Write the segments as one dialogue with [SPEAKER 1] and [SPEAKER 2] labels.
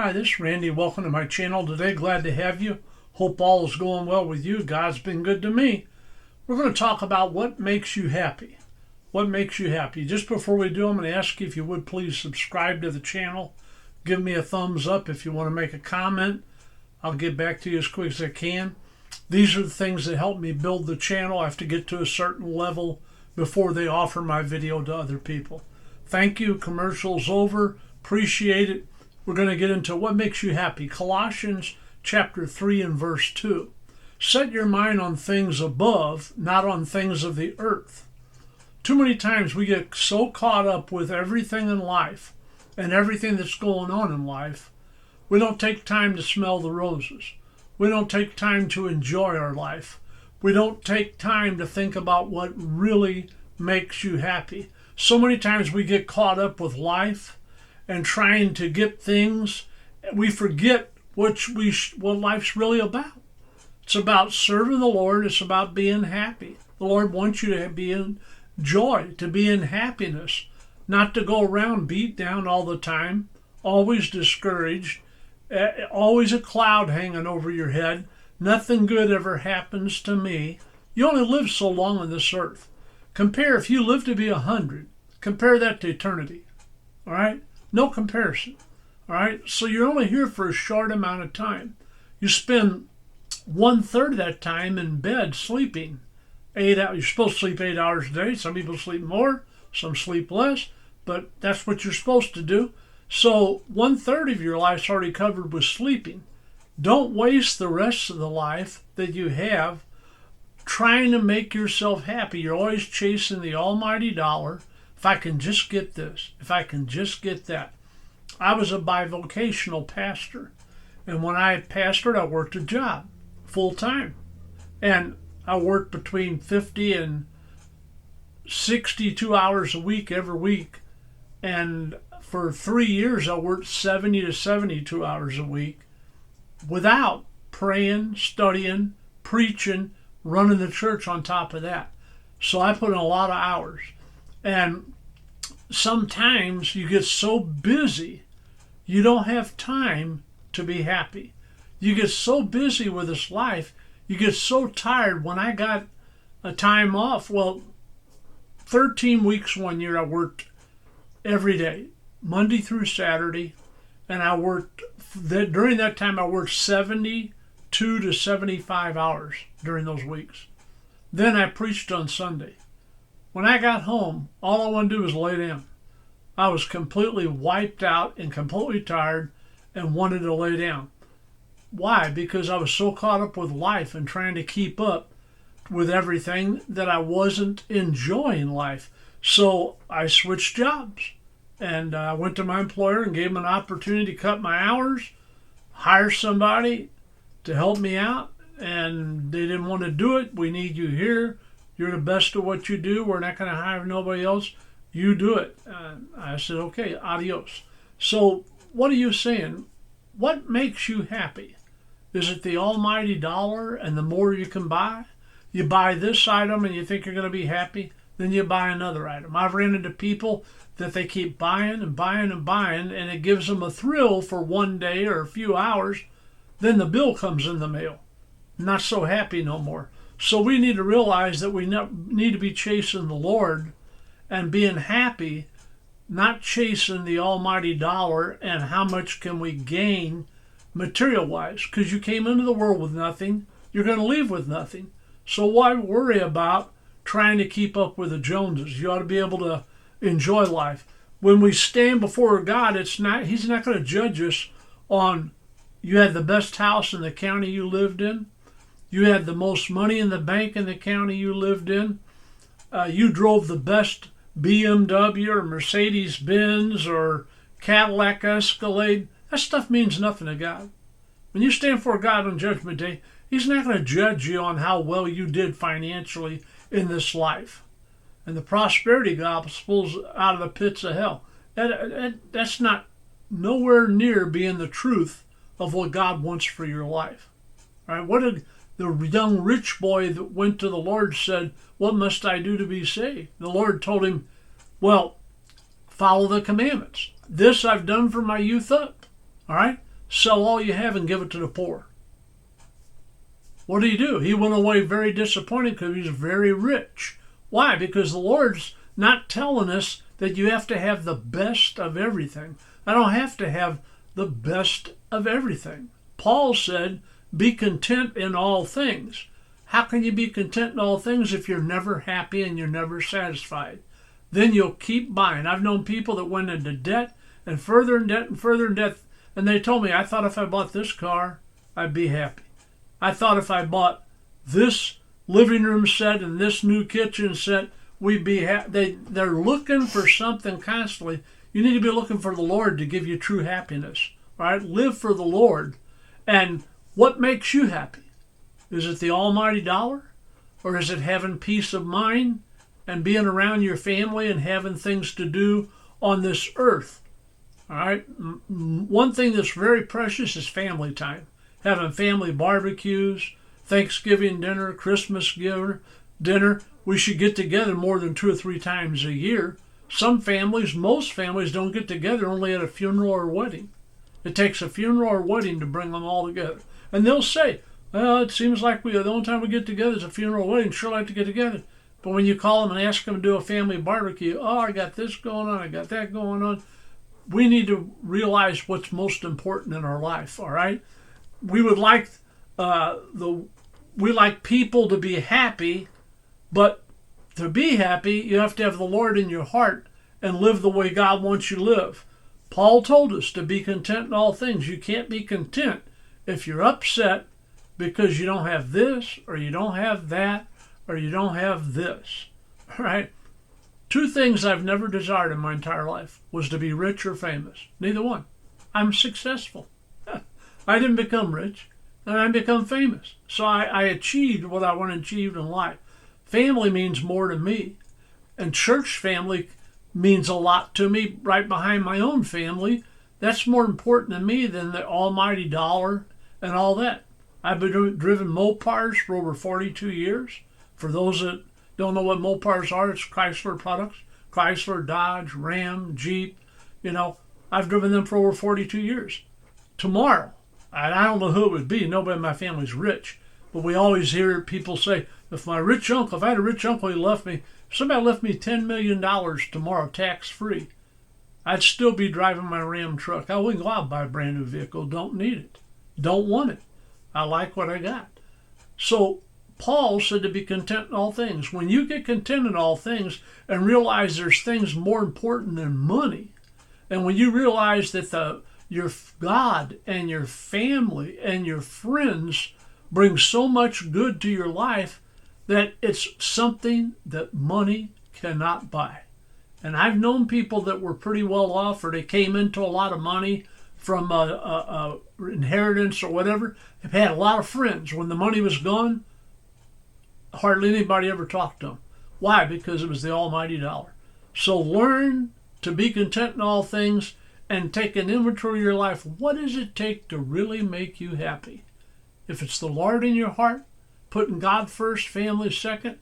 [SPEAKER 1] Hi, this is Randy. Welcome to my channel today. Glad to have you. Hope all is going well with you. God's been good to me. We're going to talk about what makes you happy. What makes you happy? Just before we do, I'm going to ask you if you would please subscribe to the channel. Give me a thumbs up if you want to make a comment. I'll get back to you as quick as I can. These are the things that help me build the channel. I have to get to a certain level before they offer my video to other people. Thank you. Commercial's over. Appreciate it. We're going to get into what makes you happy. Colossians chapter 3 and verse 2. Set your mind on things above, not on things of the earth. Too many times we get so caught up with everything in life and everything that's going on in life, we don't take time to smell the roses. We don't take time to enjoy our life. We don't take time to think about what really makes you happy. So many times we get caught up with life and trying to get things, we forget what life's really about. It's about serving the Lord. It's about being happy. The Lord wants you to be in joy, to be in happiness, not to go around beat down all the time, always discouraged, always a cloud hanging over your head. Nothing good ever happens to me. You only live so long on this earth. Compare, if you live to be 100, compare that to eternity. All right? No comparison. All right? So you're only here for a short amount of time. You spend 1/3 of that time in bed sleeping. 8 hours. You're supposed to sleep 8 hours a day. Some people sleep more, some sleep less, but that's what you're supposed to do. So 1/3 of your life's already covered with sleeping. Don't waste the rest of the life that you have trying to make yourself happy. You're always chasing the almighty dollar. If I can just get this, if I can just get that. I was a bivocational pastor. And when I pastored, I worked a job full time. And I worked between 50 and 62 hours a week every week. And for 3 years, I worked 70 to 72 hours a week without praying, studying, preaching, running the church on top of that. So I put in a lot of hours. And sometimes you get so busy, you don't have time to be happy. You get so busy with this life, you get so tired. When I got a time off, 13 weeks one year I worked every day, Monday through Saturday, and I worked, during that time I worked 72 to 75 hours during those weeks. Then I preached on Sunday. When I got home, all I wanted to do was lay down. I was completely wiped out and completely tired and wanted to lay down. Why? Because I was so caught up with life and trying to keep up with everything that I wasn't enjoying life. So I switched jobs. And I went to my employer and gave him an opportunity to cut my hours, hire somebody to help me out. And they didn't want to do it. We need you here. You're the best at what you do. We're not going to hire nobody else. You do it. I said, okay, adios. So what are you saying? What makes you happy? Is it the almighty dollar and the more you can buy? You buy this item and you think you're going to be happy, then you buy another item. I've ran into people that they keep buying and buying and buying, and it gives them a thrill for one day or a few hours. Then the bill comes in the mail. Not so happy no more. So we need to realize that we need to be chasing the Lord and being happy, not chasing the almighty dollar and how much can we gain material-wise. Because you came into the world with nothing, you're going to leave with nothing. So why worry about trying to keep up with the Joneses? You ought to be able to enjoy life. When we stand before God, He's not going to judge us on you had the best house in the county you lived in. You had the most money in the bank in the county you lived in. You drove the best BMW or Mercedes-Benz or Cadillac Escalade. That stuff means nothing to God. When you stand before God on Judgment Day, He's not going to judge you on how well you did financially in this life. And the prosperity gospel's out of the pits of hell. That's not nowhere near being the truth of what God wants for your life. All right? What did the young rich boy that went to the Lord said, what must I do to be saved? The Lord told him, well, follow the commandments. This I've done from my youth up. All right? Sell all you have and give it to the poor. What did he do? He went away very disappointed because he was very rich. Why? Because the Lord's not telling us that you have to have the best of everything. I don't have to have the best of everything. Paul said, be content in all things. How can you be content in all things if you're never happy and you're never satisfied? Then you'll keep buying. I've known people that went into debt and further in debt and further in debt, and they told me, I thought if I bought this car, I'd be happy. I thought if I bought this living room set and this new kitchen set, we'd be happy. They're looking for something constantly. You need to be looking for the Lord to give you true happiness. All right? Live for the Lord. And what makes you happy? Is it the almighty dollar? Or is it having peace of mind and being around your family and having things to do on this earth? All right? One thing that's very precious is family time. Having family barbecues, Thanksgiving dinner, Christmas dinner. We should get together more than 2 or 3 times a year. Some families, most families, don't get together only at a funeral or wedding. It takes a funeral or wedding to bring them all together. And they'll say, well, it seems like the only time we get together is a funeral or wedding. Sure like to get together. But when you call them and ask them to do a family barbecue, oh, I got this going on, I got that going on. We need to realize what's most important in our life, all right? We would like we like people to be happy, but to be happy, you have to have the Lord in your heart and live the way God wants you to live. Paul told us to be content in all things. You can't be content if you're upset because you don't have this, or you don't have that, or you don't have this. All right? 2 things I've never desired in my entire life was to be rich or famous. Neither one. I'm successful. I didn't become rich, and I didn't become famous. So I achieved what I want to achieve in life. Family means more to me, and church family means a lot to me right behind my own family. That's more important to me than the almighty dollar and all that. I've been driven Mopars for over 42 years. For those that don't know what Mopars are, it's Chrysler products. Chrysler, Dodge, Ram, Jeep. I've driven them for over 42 years. Tomorrow, I don't know who it would be. Nobody in my family's rich. But we always hear people say, if I had a rich uncle, he left me, if somebody left me $10 million tomorrow, tax-free, I'd still be driving my Ram truck. I wouldn't go out and buy a brand new vehicle. Don't need it. Don't want it. I like what I got. So Paul said to be content in all things. When you get content in all things and realize there's things more important than money, and when you realize that your God and your family and your friends bring so much good to your life that it's something that money cannot buy. And I've known people that were pretty well off, or they came into a lot of money from a inheritance or whatever. They've had a lot of friends. When the money was gone, hardly anybody ever talked to them. Why? Because it was the almighty dollar. So learn to be content in all things and take an inventory of your life. What does it take to really make you happy? If it's the Lord in your heart, putting God first, family second,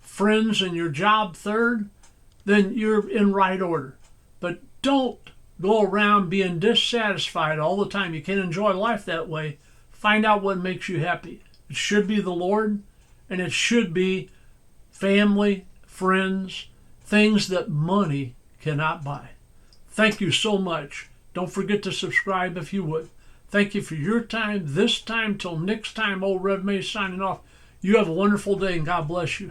[SPEAKER 1] friends and your job third, then you're in right order. But don't go around being dissatisfied all the time. You can't enjoy life that way. Find out what makes you happy. It should be the Lord, and it should be family, friends, things that money cannot buy. Thank you so much. Don't forget to subscribe if you would. Thank you for your time. This time till next time, old Rev May signing off. You have a wonderful day, and God bless you.